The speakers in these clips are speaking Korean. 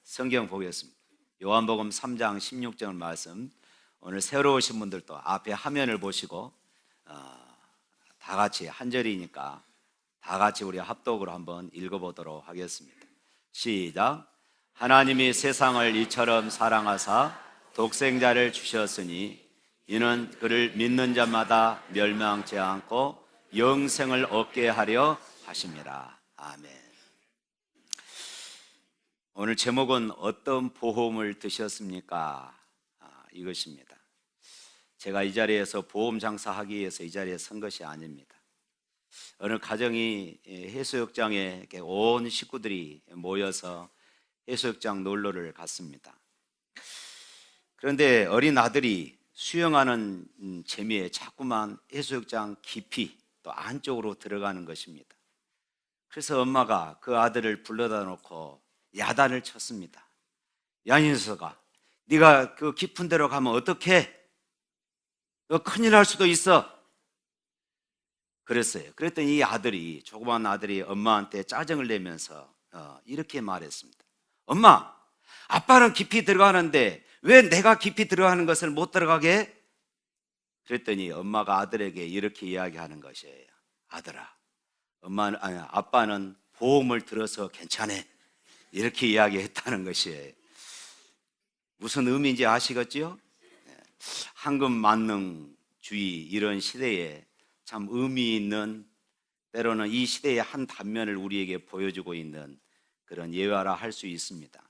성경 보겠습니다. 요한복음 3장 16절 말씀. 오늘 새로 오신 분들도 앞에 화면을 보시고 다 같이 한 절이니까 다 같이 우리 합독으로 한번 읽어보도록 하겠습니다. 시작. 하나님이 세상을 이처럼 사랑하사 독생자를 주셨으니 이는 그를 믿는 자마다 멸망치 않고 영생을 얻게 하려 하심이라. 아멘. 오늘 제목은 어떤 보험을 드셨습니까? 이것입니다. 제가 이 자리에서 보험 장사하기 위해서 이 자리에 선 것이 아닙니다. 어느 가정이 해수욕장에 온 식구들이 모여서 해수욕장 놀러를 갔습니다. 그런데 어린 아들이 수영하는 재미에 자꾸만 해수욕장 깊이 또 안쪽으로 들어가는 것입니다. 그래서 엄마가 그 아들을 불러다 놓고 야단을 쳤습니다. 야, 이 녀석아, 네가 그 깊은 데로 가면 어떡해? 너 큰일 날 수도 있어. 그랬어요. 그랬더니 이 아들이, 조그만 아들이 엄마한테 짜증을 내면서 이렇게 말했습니다. 엄마, 아빠는 깊이 들어가는데 왜 내가 깊이 들어가는 것을 못 들어가게 해? 그랬더니 엄마가 아들에게 이렇게 이야기하는 것이에요. 아들아, 아빠는 보험을 들어서 괜찮아. 이렇게 이야기했다는 것이에요. 무슨 의미인지 아시겠지요? 황금만능주의 이런 시대에 참 의미 있는, 때로는 이 시대의 한 단면을 우리에게 보여주고 있는 그런 예화라 할 수 있습니다.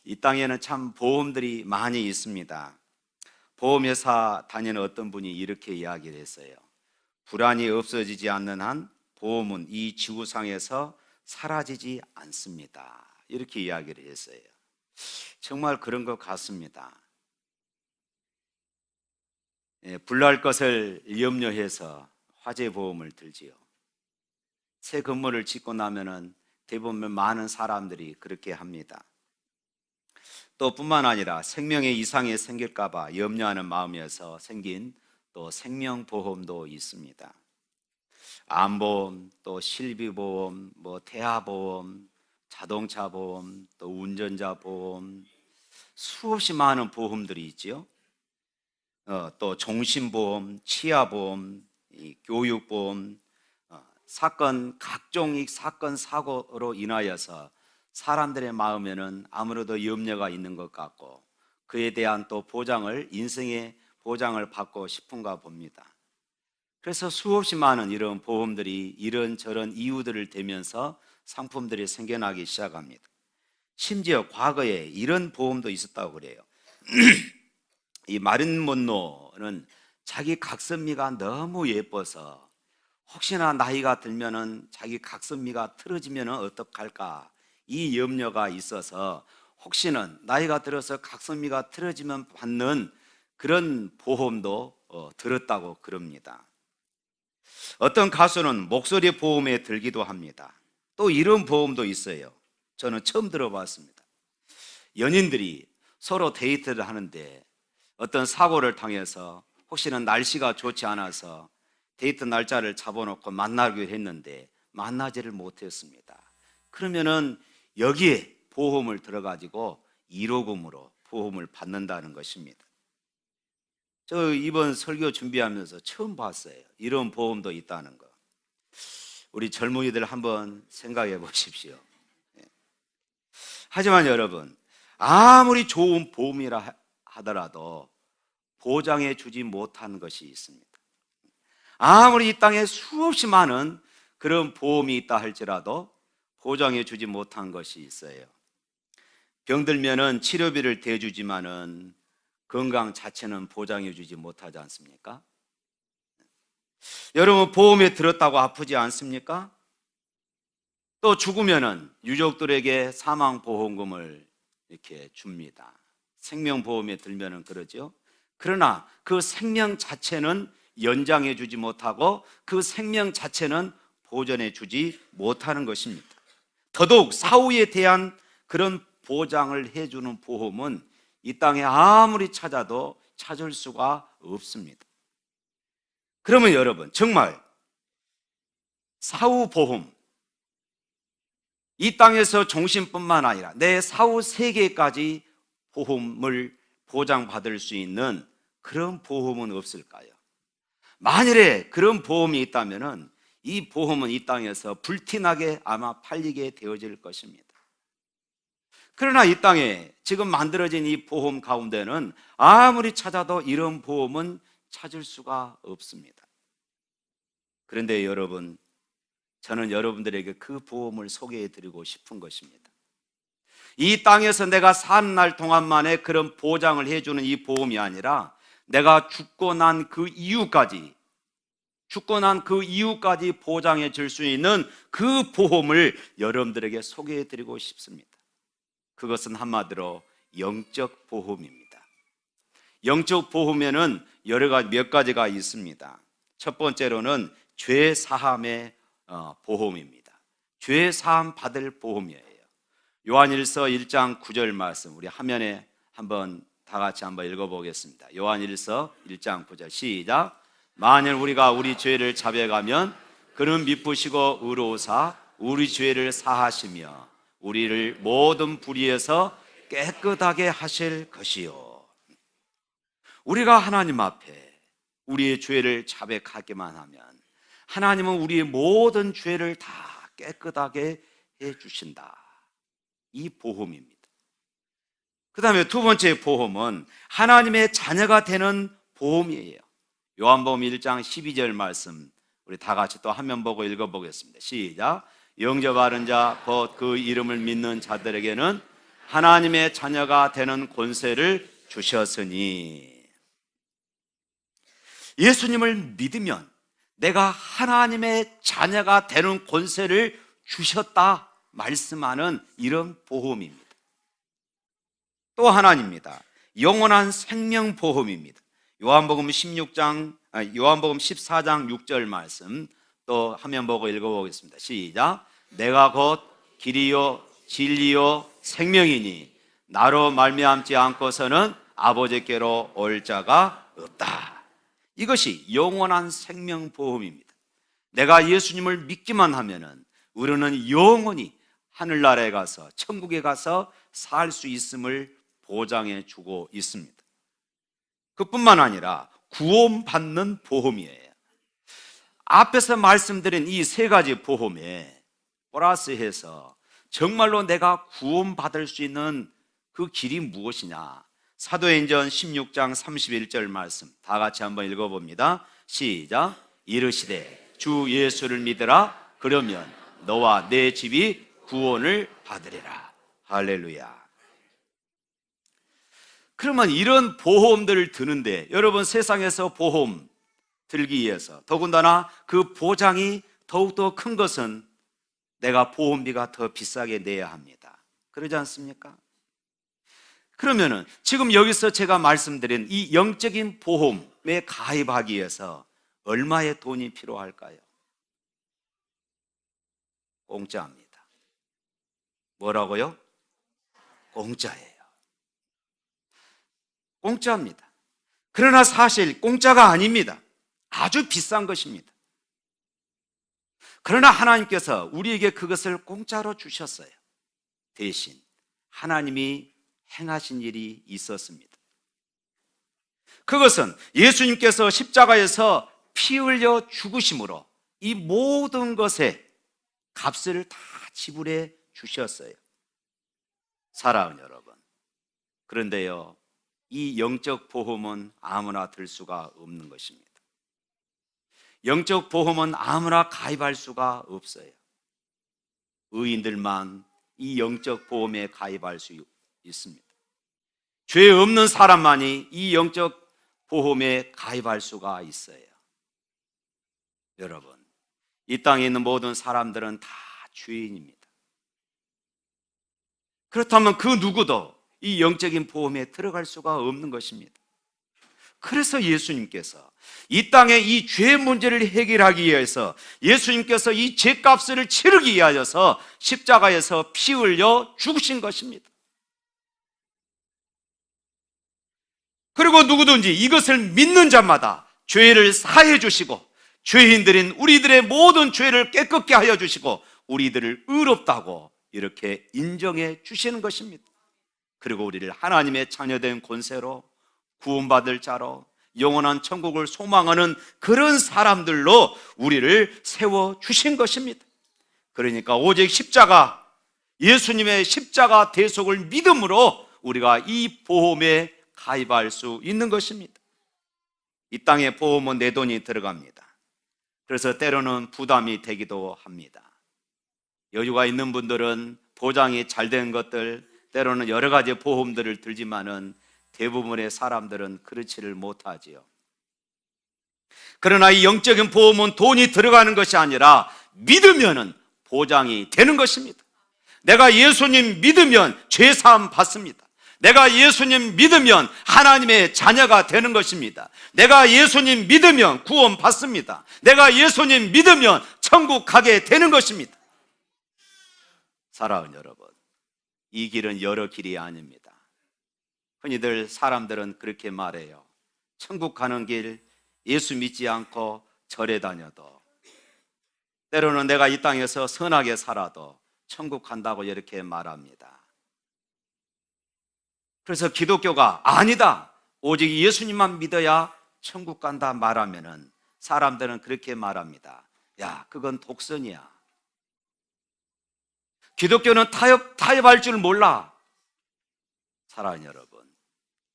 이 땅에는 참 보험들이 많이 있습니다. 보험회사 다니는 어떤 분이 이렇게 이야기를 했어요. 불안이 없어지지 않는 한 보험은 이 지구상에서 사라지지 않습니다. 이렇게 이야기를 했어요. 정말 그런 것 같습니다. 불날 것을 염려해서 화재보험을 들지요. 새 건물을 짓고 나면은 대부분 많은 사람들이 그렇게 합니다. 또 뿐만 아니라 생명에 이상이 생길까 봐 염려하는 마음에서 생긴 또 생명보험도 있습니다. 암보험, 또 실비보험, 태아보험, 자동차보험, 또 운전자보험, 수없이 많은 보험들이 있지요. 또 종신보험, 치아보험, 교육보험, 각종 사건, 사고로 인하여서 사람들의 마음에는 아무래도 염려가 있는 것 같고 그에 대한 또 인생의 보장을 받고 싶은가 봅니다. 그래서 수없이 많은 이런 보험들이 이런저런 이유들을 대면서 상품들이 생겨나기 시작합니다. 심지어 과거에 이런 보험도 있었다고 그래요. 이 마린 먼로는 자기 각선미가 너무 예뻐서 혹시나 나이가 들면은 자기 각선미가 틀어지면 어떡할까, 이 염려가 있어서 혹시는 나이가 들어서 각선미가 틀어지면 받는 그런 보험도 들었다고 그럽니다. 어떤 가수는 목소리 보험에 들기도 합니다. 또 이런 보험도 있어요. 저는 처음 들어봤습니다. 연인들이 서로 데이트를 하는데 어떤 사고를 당해서 혹시나 날씨가 좋지 않아서 데이트 날짜를 잡아놓고 만나기로 했는데 만나지를 못했습니다. 그러면은 여기에 보험을 들어가지고 1호금으로 보험을 받는다는 것입니다. 저 이번 설교 준비하면서 처음 봤어요. 이런 보험도 있다는 거. 우리 젊은이들 한번 생각해 보십시오. 하지만 여러분, 아무리 좋은 보험이라 하더라도 보장해 주지 못한 것이 있습니다. 아무리 이 땅에 수없이 많은 그런 보험이 있다 할지라도 보장해 주지 못한 것이 있어요. 병들면은 치료비를 대주지만은 건강 자체는 보장해 주지 못하지 않습니까? 여러분, 보험에 들었다고 아프지 않습니까? 또 죽으면은 유족들에게 사망보험금을 이렇게 줍니다. 생명보험에 들면은 그러죠. 그러나 그 생명 자체는 연장해 주지 못하고 그 생명 자체는 보전해 주지 못하는 것입니다. 더더욱 사후에 대한 그런 보장을 해주는 보험은 이 땅에 아무리 찾아도 찾을 수가 없습니다. 그러면 여러분, 정말 사후보험, 이 땅에서 종신뿐만 아니라 내 사후 세계까지 보험을 보장받을 수 있는 그런 보험은 없을까요? 만일에 그런 보험이 있다면 이 보험은 이 땅에서 불티나게 아마 팔리게 되어질 것입니다. 그러나 이 땅에 지금 만들어진 이 보험 가운데는 아무리 찾아도 이런 보험은 찾을 수가 없습니다. 그런데 여러분, 저는 여러분들에게 그 보험을 소개해 드리고 싶은 것입니다. 이 땅에서 내가 사는 날 동안만에 그런 보장을 해주는 이 보험이 아니라 내가 죽고 난 그 이후까지 보장해 줄 수 있는 그 보험을 여러분들에게 소개해 드리고 싶습니다. 그것은 한마디로 영적 보험입니다. 영적 보험에는 몇 가지가 있습니다. 첫 번째로는 죄 사함의 보험입니다. 죄 사함 받을 보험이에요. 요한일서 1장 9절 말씀, 우리 화면에 한번 다 같이 한번 읽어보겠습니다. 요한일서 1장 9절 시작. 만일 우리가 우리 죄를 자백하면 그는 미쁘시고 의로우사 우리 죄를 사하시며 우리를 모든 불의에서 깨끗하게 하실 것이요. 우리가 하나님 앞에 우리의 죄를 자백하기만 하면 하나님은 우리의 모든 죄를 다 깨끗하게 해주신다. 이 보험입니다. 그 다음에 두 번째 보험은 하나님의 자녀가 되는 보험이에요. 요한복음 1장 12절 말씀, 우리 다 같이 또 화면 보고 읽어보겠습니다. 시작. 영접하는 자 곧 그 이름을 믿는 자들에게는 하나님의 자녀가 되는 권세를 주셨으니, 예수님을 믿으면 내가 하나님의 자녀가 되는 권세를 주셨다 말씀하는 이런 보험입니다. 또 하나입니다. 영원한 생명보험입니다. 요한복음 14장 6절 말씀 또 화면 보고 읽어보겠습니다. 시작. 내가 곧 길이요 진리요 생명이니 나로 말미암지 않고서는 아버지께로 올 자가 없다. 이것이 영원한 생명보험입니다. 내가 예수님을 믿기만 하면은 우리는 영원히 하늘나라에 가서 천국에 가서 살 수 있음을 보장해 주고 있습니다. 그뿐만 아니라 구원받는 보험이에요. 앞에서 말씀드린 이 세 가지 보험에 플러스해서 정말로 내가 구원받을 수 있는 그 길이 무엇이냐? 사도행전 16장 31절 말씀 다 같이 한번 읽어봅니다. 시작. 이르시되 주 예수를 믿으라. 그러면 너와 내 집이 구원을 받으리라. 할렐루야. 그러면 이런 보험들을 드는데, 여러분 세상에서 보험 들기 위해서 더군다나 그 보장이 더욱더 큰 것은 내가 보험비가 더 비싸게 내야 합니다. 그러지 않습니까? 그러면은 지금 여기서 제가 말씀드린 이 영적인 보험에 가입하기 위해서 얼마의 돈이 필요할까요? 공짜입니다. 뭐라고요? 공짜예요. 공짜입니다. 그러나 사실 공짜가 아닙니다. 아주 비싼 것입니다. 그러나 하나님께서 우리에게 그것을 공짜로 주셨어요. 대신 하나님이 행하신 일이 있었습니다. 그것은 예수님께서 십자가에서 피 흘려 죽으심으로 이 모든 것의 값을 다 지불해 주셨어요. 사랑하는 여러분, 그런데요, 이 영적 보험은 아무나 들 수가 없는 것입니다. 영적 보험은 아무나 가입할 수가 없어요. 의인들만 이 영적 보험에 가입할 수 있습니다. 죄 없는 사람만이 이 영적 보험에 가입할 수가 있어요. 여러분, 이 땅에 있는 모든 사람들은 다 죄인입니다. 그렇다면 그 누구도 이 영적인 보험에 들어갈 수가 없는 것입니다. 그래서 예수님께서 이 땅에 이 죄 문제를 해결하기 위해서 예수님께서 이 죄값을 치르기 위하여서 십자가에서 피 흘려 죽으신 것입니다. 그리고 누구든지 이것을 믿는 자마다 죄를 사해 주시고 죄인들인 우리들의 모든 죄를 깨끗게 하여 주시고 우리들을 의롭다고 이렇게 인정해 주시는 것입니다. 그리고 우리를 하나님의 자녀된 권세로 구원받을 자로 영원한 천국을 소망하는 그런 사람들로 우리를 세워주신 것입니다. 그러니까 오직 십자가, 예수님의 십자가 대속을 믿음으로 우리가 이 보험에 가입할 수 있는 것입니다. 이 땅에 보험은 내 돈이 들어갑니다. 그래서 때로는 부담이 되기도 합니다. 여유가 있는 분들은 보장이 잘 된 것들, 때로는 여러 가지 보험들을 들지만은 대부분의 사람들은 그렇지를 못하지요. 그러나 이 영적인 보험은 돈이 들어가는 것이 아니라 믿으면은 보장이 되는 것입니다. 내가 예수님 믿으면 죄사함 받습니다. 내가 예수님 믿으면 하나님의 자녀가 되는 것입니다. 내가 예수님 믿으면 구원 받습니다. 내가 예수님 믿으면 천국 가게 되는 것입니다. 사랑하는 여러분, 이 길은 여러 길이 아닙니다. 흔히들 사람들은 그렇게 말해요. 천국 가는 길, 예수 믿지 않고 절에 다녀도, 때로는 내가 이 땅에서 선하게 살아도 천국 간다고 이렇게 말합니다. 그래서 기독교가 아니다, 오직 예수님만 믿어야 천국 간다 말하면은 사람들은 그렇게 말합니다. 야, 그건 독선이야. 기독교는 타협할 줄 몰라. 사랑하는 여러분,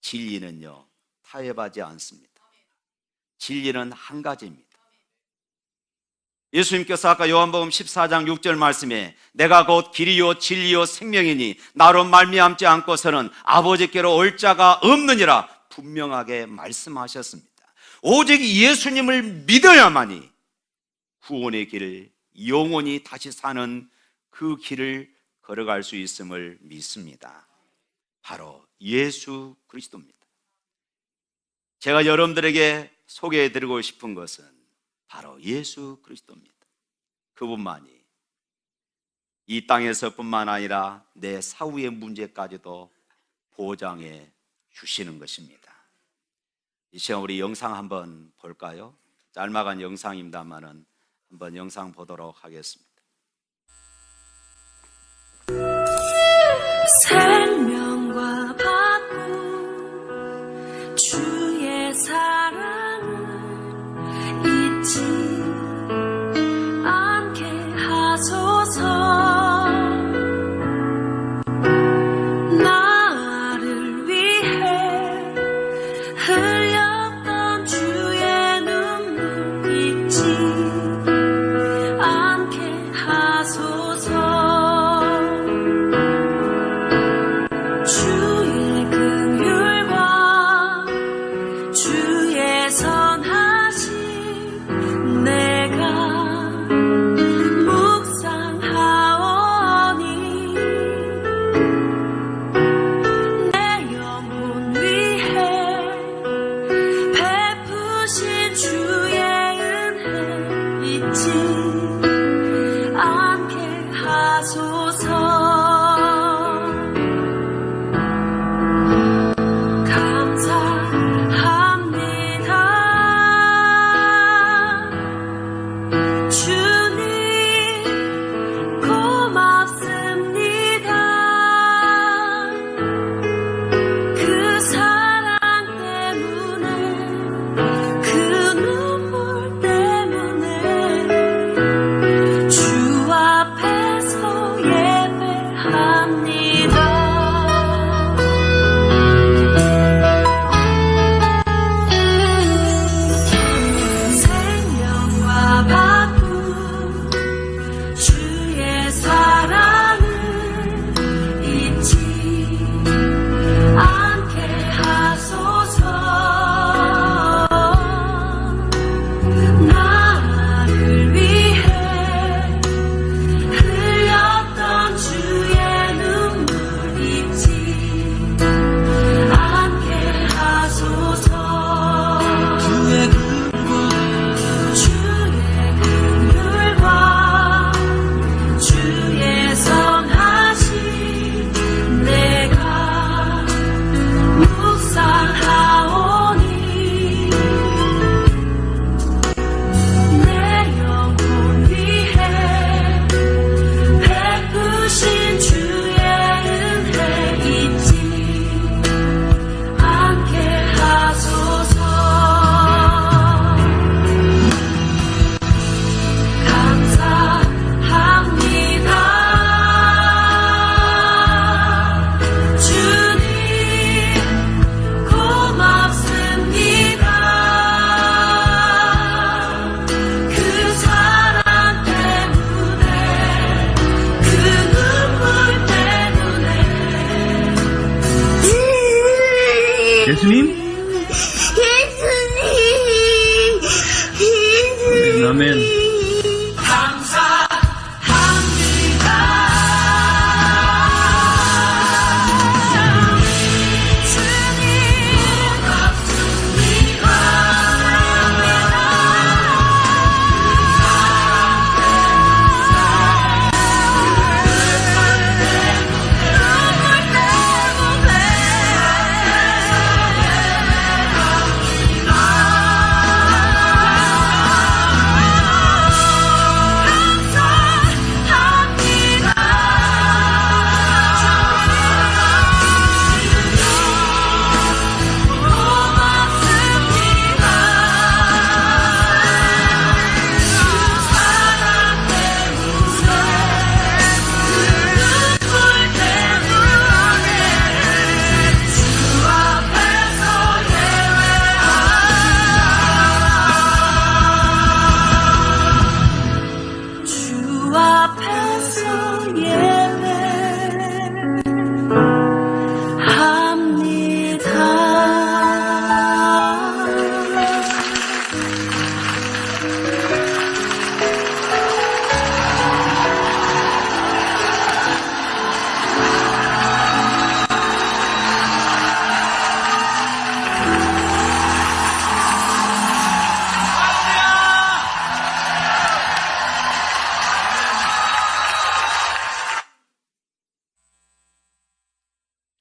진리는요, 타협하지 않습니다. 진리는 한 가지입니다. 예수님께서 아까 요한복음 14장 6절 말씀에 내가 곧 길이요 진리요 생명이니 나로 말미암지 않고서는 아버지께로 올 자가 없느니라 분명하게 말씀하셨습니다. 오직 예수님을 믿어야만이 구원의 길을 영원히 다시 사는 그 길을 걸어갈 수 있음을 믿습니다. 바로 예수 그리스도입니다. 제가 여러분들에게 소개해드리고 싶은 것은 바로 예수 그리스도입니다. 그분만이 이 땅에서뿐만 아니라 내 사후의 문제까지도 보장해 주시는 것입니다. 이 시간 우리 영상 한번 볼까요? 짤막한 영상입니다만은 한번 영상 보도록 하겠습니다. 생명과 바꿈 주의 사랑을 잊지 않게 하소서. 나를 위해 흘렸던 주의 눈물 잊지 않게 하소서. 주의 긍휼과 주의 선하심 내가 묵상하오니 내 영혼 위해 베푸신 주의 은혜 잊지 않게 하소서. 주님 고맙습니다. 예수님? 아멘, 아멘.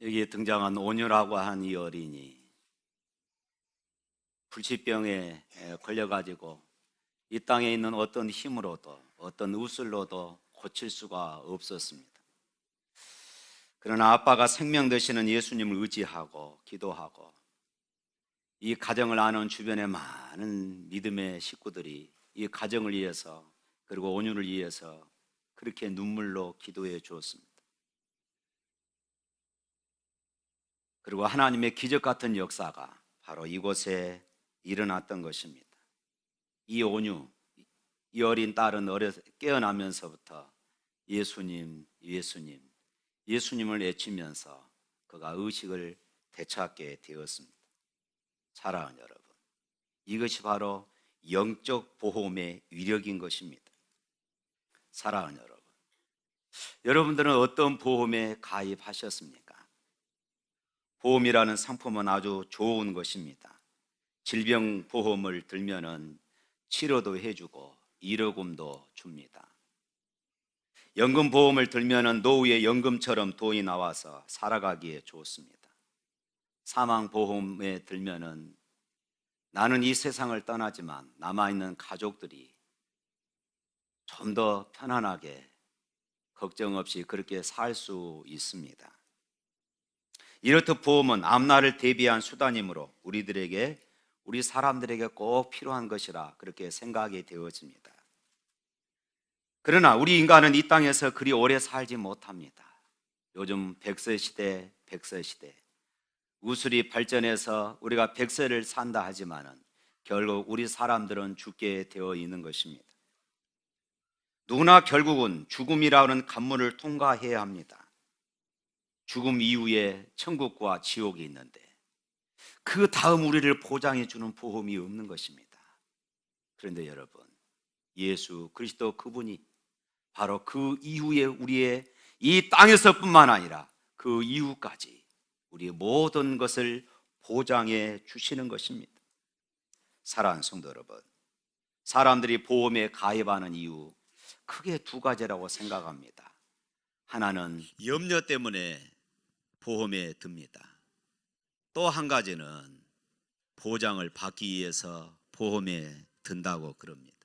여기에 등장한 온유라고 한 이 어린이, 불치병에 걸려가지고 이 땅에 있는 어떤 힘으로도 어떤 우슬로도 고칠 수가 없었습니다. 그러나 아빠가 생명 되시는 예수님을 의지하고 기도하고 이 가정을 아는 주변의 많은 믿음의 식구들이 이 가정을 위해서 그리고 온유를 위해서 그렇게 눈물로 기도해 주었습니다. 그리고 하나님의 기적 같은 역사가 바로 이곳에 일어났던 것입니다. 이 온유, 이 어린 딸은 깨어나면서부터 예수님, 예수님, 예수님을 외치면서 그가 의식을 되찾게 되었습니다. 사랑하는 여러분, 이것이 바로 영적 보험의 위력인 것입니다. 사랑하는 여러분, 여러분들은 어떤 보험에 가입하셨습니까? 보험이라는 상품은 아주 좋은 것입니다. 질병보험을 들면은 치료도 해주고 의료금도 줍니다. 연금보험을 들면은 노후에 연금처럼 돈이 나와서 살아가기에 좋습니다. 사망보험에 들면은 나는 이 세상을 떠나지만 남아있는 가족들이 좀 더 편안하게 걱정 없이 그렇게 살 수 있습니다. 이렇듯 보험은 앞날을 대비한 수단이므로 우리 사람들에게 꼭 필요한 것이라 그렇게 생각이 되어집니다. 그러나 우리 인간은 이 땅에서 그리 오래 살지 못합니다. 요즘 100세 시대, 100세 시대, 우술이 발전해서 우리가 100세를 산다 하지만은 결국 우리 사람들은 죽게 되어 있는 것입니다. 누구나 결국은 죽음이라는 관문을 통과해야 합니다. 죽음 이후에 천국과 지옥이 있는데 그 다음 우리를 보장해 주는 보험이 없는 것입니다. 그런데 여러분, 예수 그리스도 그분이 바로 그 이후에 우리의 이 땅에서뿐만 아니라 그 이후까지 우리의 모든 것을 보장해 주시는 것입니다. 사랑하는 성도 여러분, 사람들이 보험에 가입하는 이유 크게 두 가지라고 생각합니다. 하나는 염려 때문에 보험에 듭니다. 또 한 가지는 보장을 받기 위해서 보험에 든다고 그럽니다.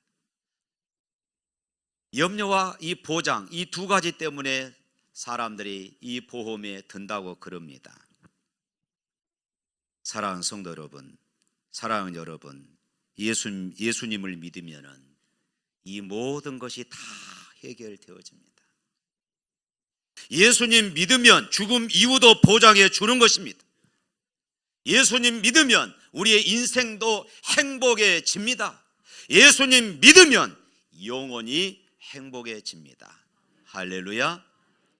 염려와 이 보장, 이 두 가지 때문에 사람들이 이 보험에 든다고 그럽니다. 사랑하는 성도 여러분, 사랑하는 여러분, 예수님을 믿으면은 이 모든 것이 다 해결되어집니다. 예수님 믿으면 죽음 이후도 보장해 주는 것입니다. 예수님 믿으면 우리의 인생도 행복해집니다. 예수님 믿으면 영원히 행복해집니다. 할렐루야.